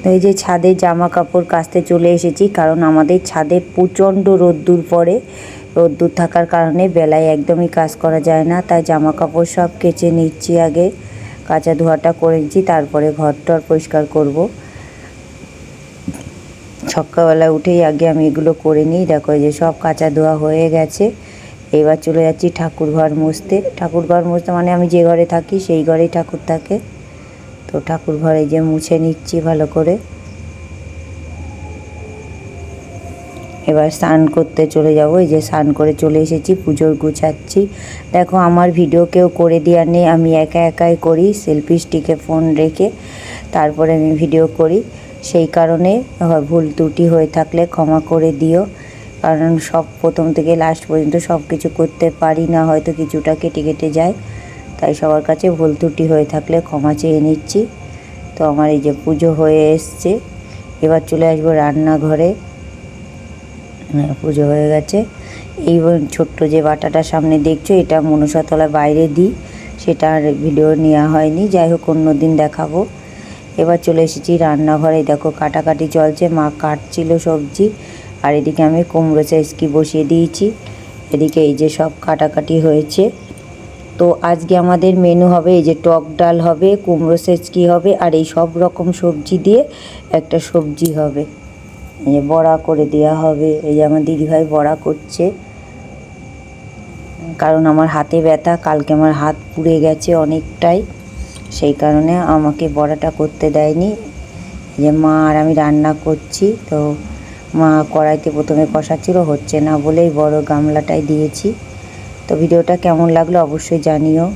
তো এই যে ছাদে জামা কাপড় কাচতে চলে এসেছি, কারণ আমাদের ছাদে প্রচণ্ড রোদ্দুর পড়ে। রোদ্দুর থাকার কারণে বেলায় একদমই কাজ করা যায় না, তাই জামা কাপড় সব কেচে নিচ্ছি। আগে কাচা ধোয়াটা করে নিচ্ছি, তারপরে ঘর-টর পরিষ্কার করব। সকালবেলা উঠেই আগে আমি এগুলো করে নিই। দেখো এই যে সব কাচা ধোয়া হয়ে গেছে। এবার চলে যাচ্ছি ঠাকুর ঘর মুছতে। ঠাকুর ঘর মুছতে মানে আমি যে ঘরে থাকি সেই ঘরেই ঠাকুর থাকে, তো ঠাকুর ঘরে যে মুছে নিচ্ছি ভালো করে। এবার স্নান করতে চলে যাব। এই যে স্নান করে চলে এসেছি, পুজোর গুছাচ্ছি। দেখো আমার ভিডিও কেউ করে দেওয়ার নেই, আমি একা একাই করি। সেলফি স্টিকে ফোন রেখে তারপরে আমি ভিডিও করি, সেই কারণে ভুল ত্রুটি হয়ে থাকলে ক্ষমা করে দিও। কারণ সব প্রথম থেকে লাস্ট পর্যন্ত সব কিছু করতে পারি না, হয়তো কিছুটা কেটে কেটে যায়, তাই সবার কাছে ভুল ত্রুটি হয়ে থাকলে ক্ষমা চেয়ে নিচ্ছি। তো আমার এই যে পুজো হয়ে এসছে, এবার চলে আসবো রান্নাঘরে। পুজো হয়ে গেছে। এই ছোট্ট যে বাটাটা সামনে দেখছো, এটা মনসাতলা বাইরে দিই, সেটা আর ভিডিও নেওয়া হয়নি। যাই হোক অন্য দিন দেখাবো। এবার চলে এসেছি রান্নাঘরে। দেখো কাটাকাটি চলছে, মা কাটছিল সবজি, আর এদিকে আমি কুমড়ো চাইজকি বসিয়ে দিয়েছি। এদিকে এই যে সব কাটাকাটি হয়েছে। তো আজকে আমাদের মেনু হবে এই যে টক ডাল হবে, কুমড়ো সেচকি হবে, আর এই সব রকম সবজি দিয়ে একটা সবজি হবে, এই যে বড়া করে দেওয়া হবে। এই যে আমার দিদিভাই বড়া করছে, কারণ আমার হাতে ব্যথা, কালকে আমার হাত পুড়ে গেছে অনেকটাই, সেই কারণে আমাকে বড়াটা করতে দেয়নি। এই যে মা আর আমি রান্না করছি। তো মা কড়াইতে প্রথমে কষাচ্ছিল, হচ্ছে না বলেই বড় গামলাটাই দিয়েছি। তো ভিডিওটা কেমন লাগলো অবশ্যই জানিও।